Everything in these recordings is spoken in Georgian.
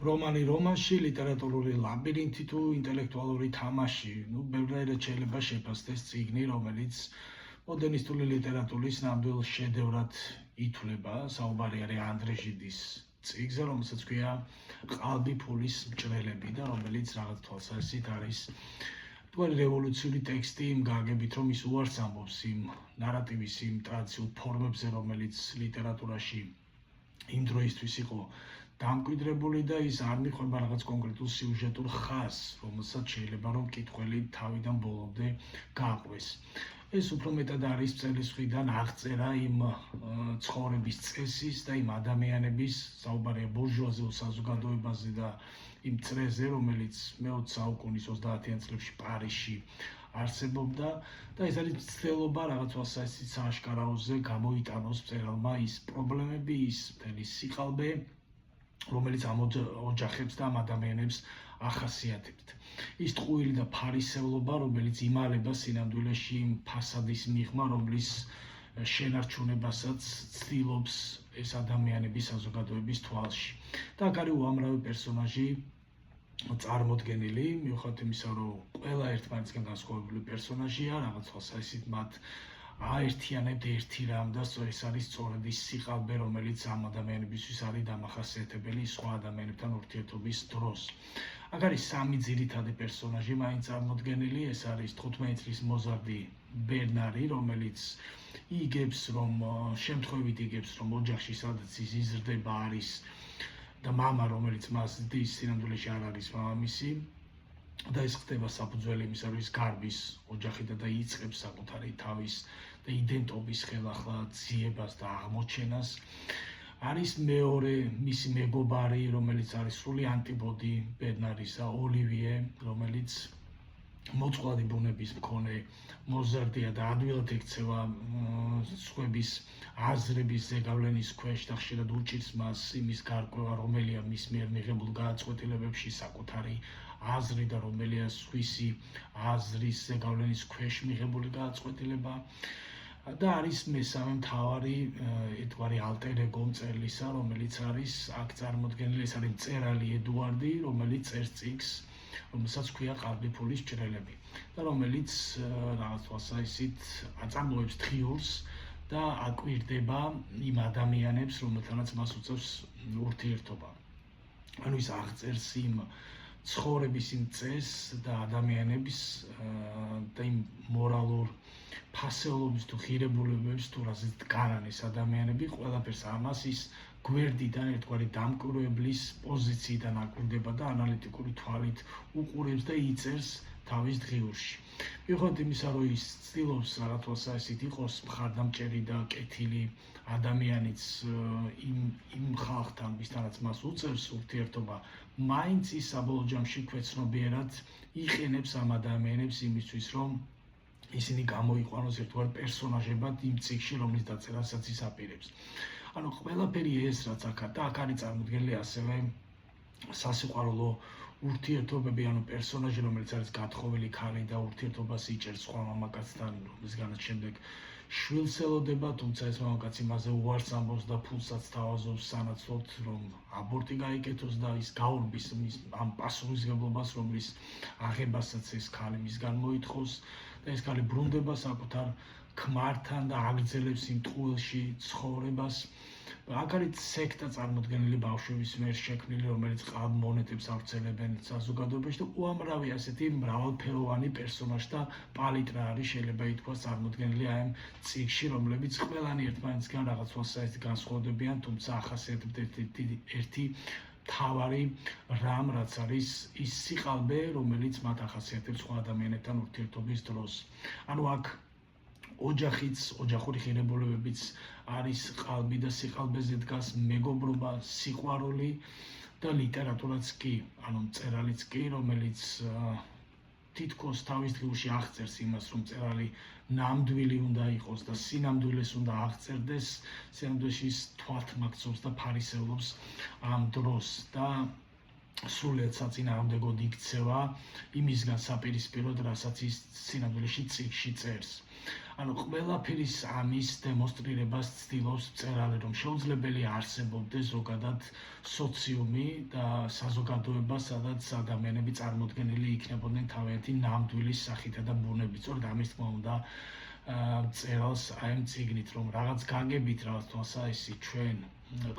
რომანი რომანში, ლიტერატურული ლაბირინთი თუ ინტელექტუალური თამაში. ბევრად შეიძლება შეფასდეს წიგნი, რომელიც მოდერნისტული ლიტერატურის ნამდვილ შედევრად ითვლება. საუბარი არის ანდრე ჟიდის წიგნზე, რომელსაც ქვია ყალბი ფულის მჭრელები და რომელიც რაღაც თვალსაზრისით არის თქვენი რევოლუციური ტექსტი იმ გაგებით, რომ ის უარს ამბობს იმ ნარატივის, იმ ტრადიციულ ფორმებზე, რომელიც ლიტერატურაში იმ დროისთვის იყო დამკვიდრებული და ის არ მიხვდება რაღაც კონკრეტულ სიუჟეტურ ხაზს, რომელსაც შეიძლება რომ მკითხველი თავიდან ბოლომდე გაყვეს. ეს უფრო მეტად არის მწერლის მხრიდან აღწერა იმ ცხოვრების წესის და იმ ადამიანების, საუბარია ბურჟუაზიულ საზოგადოებაზე და იმ წრეზე, რომელიც მე-20 საუკუნის 30-იან წლებში პარიზში არსებობდა და ეს არის ცდილობა რაღაც თვალსაზრისით სააშკარაოზე გამოიტანოს მწერალმა ის პრობლემები, ის მთელი სიყალბე, რომელიც ამ ოჯახებს და ამ ადამიანებს ახასიათებთ. ის ტყუილი და ფარისევლობა, რომელიც იმალება სინამდვილეში იმ ფასადის მიღმა, რომლის შენარჩუნებასაც ცდილობს ეს ადამიანები საზოგადოების თვალში. და აქ არის უამრავი პერსონაჟი წარმოდგენილი, მიუხედავად იმისა, რომ ყველა ერთმანეთისგან განსხვავებული პერსონაჟია, რაღაც თვალსაზრისით მათ აერთიანებთ ერთი რამ და ეს არის სწორედ ის სიყალბე, რომელიც ამ ადამიანებისთვის არის დამახასიათებელი სხვა ადამიანებთან ურთიერთობის დროს. აქ არის სამი ძირითადი პერსონაჟი მაინც წარმოდგენილი, ეს არის 15 წლის მოზარდი ბერნარი, რომელიც იგებს, რომ შემთხვევით იგებს, რომ ოჯახში სადაც ის იზრდება არის და მამა, რომელიც მას დის, სინამდვილეში არ არის მამამისი. და ეს ხდება საფუძველი იმისა, რომ ის გარბის ოჯახიდან და იწყებს საკუთარი თავის და იდენტობის ხელახლა ძიებას და აღმოჩენას. არის მეორე მისი მეგობარი, რომელიც არის სრული ანტიპოდი ბერნარისა, ოლივიე, რომელიც მოწყვლადი ბუნების მქონე მოზარდია და ადვილად ექცევა სხვების აზრების ზეგავლენის ქვეშ და ხშირად უჭირს მას იმის გარკვევა, რომელია მის მიერ მიღებულ გადაწყვეტილებებში საკუთარი აზრი და რომელია სხვისი აზრის ზეგავლენის ქვეშ მიღებული გადაწყვეტილება. და არის მესამე მთავარი ერთგვარი ალტერ ეგო მწერლისა, რომელიც არის აქ წარმოდგენილი, ეს არის მწერალი ედუარდი, რომელიც წერს წიგნს, რომელსაც ქვია ყალბი ფულის მჭრელები და რომელიც რაღაც თვალსაზრისით აწარმოებს დღიურს და აკვირდება იმ ადამიანებს, რომელთანაც მას უწევს ურთიერთობა. ანუ ის აღწერს იმ ცხოვრების იმ წესს და ადამიანების და იმ მორალურ ფასეულობის თუ ღირებულებებს თუ რაზეც დგანან ეს ადამიანები, ყველაფერს ამას ის გვერდიდან ერთგვარი დამკვირვებლის პოზიციიდან აკვირდება და ანალიტიკური თვალით უყურებს და იწერს თავის დღიურში. მიუხედავად იმისა, რომ ის ცდილობს რაღაც თვალსაზრისით იყოს მხარდამჭერი და კეთილი ადამიანიც იმ ხალხთან, ვისთანაც მას უწევს ურთიერთობა, მაინც ის საბოლოო ჯამში ქვეცნობიერად იყენებს ამ ადამიანებს იმისთვის, რომ ისინი გამოიყვანოს ერთგვარ პერსონაჟებად იმ წიგნში, რომლის დაწერასაც ის აპირებს. ანუ ყველაფერი ეს, რაც აქ და აქ არის წარმოდგენილი ასევე სასიყვარულო ურთიერთობები, ანუ პერსონაჟი, რომელიც არის გათხოვილი ქალი და ურთიერთობას იჭერს სხვა მამაკაცთან, რომლისგანაც შემდეგ შვილს ელოდება, თუმცა ეს მამაკაცი მასზე უარს ამბობს და ფულსაც თავაზობს სანაცვლოდ, რომ აბორტი გაიკეთოს და ის გაურბის ამ პასუხისმგებლობას, რომლის აღებასაც ეს ქალი მისგან მოითხოვს და ეს ქალი ბრუნდება საკუთარ ქმართან და აგრძელებს იმ ტყუილში ცხოვრებას. აქ არის სექტა წარმოდგენილი ბავშვების მიერ შექმნილი, რომელიც ყალბ მონეტებს ავრცელებენ საზოგადოებაში და უამრავი ასეთი მრავალფეროვანი პერსონაჟთა პალიტრა არის, შეიძლება ითქვას, წარმოდგენილი აი ამ წიგნში, რომლებიც ყველანი ერთმანეთისგან რაღაც თვალსაზრისით განსხვავდებიან, თუმცა ახასიათებთ ერთი მთავარი რამ, რაც არის ის სიყალბე, რომელიც მათ ახასიათებს სხვა ადამიანებთან ურთიერთობის დროს. ანუ აქ ოჯახიც, ოჯახური ღირებულებებიც არის ყალბი და სიყალბეზე დგას მეგობრობა, სიყვარული და ლიტერატურაც კი, ანუ მწერალიც კი, რომელიც თითქოს თავის დღიურში აღწერს იმას, რომ მწერალი ნამდვილი უნდა იყოს და სინამდვილეს უნდა აღწერდეს, სინამდვილეში ის თვალთმაქცობს და ფარისევლობს ამ დროს და სრულიად საწინააღმდეგოდ იქცევა იმისგან საპირისპიროდ, რასაც ის სინამდვილეში წიგნში წერს. ანუ ყველაფერის ამის დემონსტრირებას ცდილობს მწერალი, რომ შეუძლებელი არსებობდეს ზოგადად სოციუმი და საზოგადოება, სადაც ადამიანები წარმოდგენილი იქნებოდნენ თავიანთი ნამდვილი სახითა და ბუნებით. სწორედ ამის თქმა უნდა მწერალს აი ამ წიგნით, რომ რაღაც გაგებით, რაღაც თვალსაჩინო ჩვენ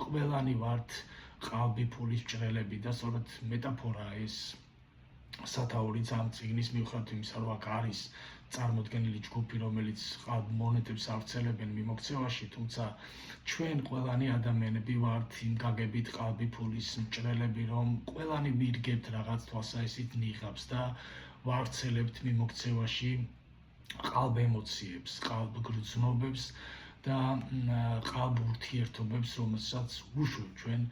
ყველანი ვართ ყალბი ფულის ჭრელები და სწორედ მეტაფორაა ეს სათაურიც ამ წიგნის მიუხედავად იმისა, რომ აქ არის წარმოდგენილი ჯგუფი, რომელიც მონეტებს ავრცელებენ მიმოქცევაში, თუმცა ჩვენ ყველანი ადამიანები ვართ იმ გაგებით ყალბი ფულის მჭრელები, რომ ყველანი ვირგებთ რაღაც თვალსაჩინო ნიღაბს და ვავრცელებთ მიმოქცევაში ყალბ ემოციებს, ყალბ გრძნობებს და ყალბ ურთიერთობებს, რომელსაც უშვებთ ჩვენ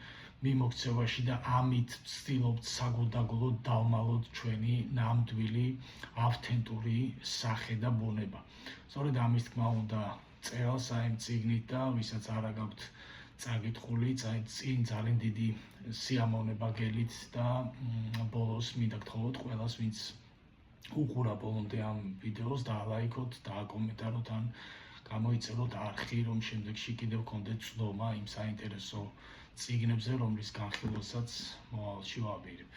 მიმოქცევაში და ამით ვცდილობთ საგულდაგულოდ დავმალოთ ჩვენი ნამდვილი ავთენტური სახე და ბუნება. სწორედ ამის თქმა უნდა მწერალს აი ამ წიგნით და ვისაც არ აქვს წაკითხული, წინ ძალიან დიდი სიამოვნება გელით და ბოლოს მინდა გთხოვოთ ყველას, ვინც უყურა ბოლომდე ამ ვიდეოს, დაალაიქოთ, დააკომენტაროთ ან გამოიწეროთ არხი, რომ შემდეგში კიდევ გქონდეთ ცდომა იმ საინტერესო წიგნებზე, რომლის განხილვასაც მომავალში ვაბირებ.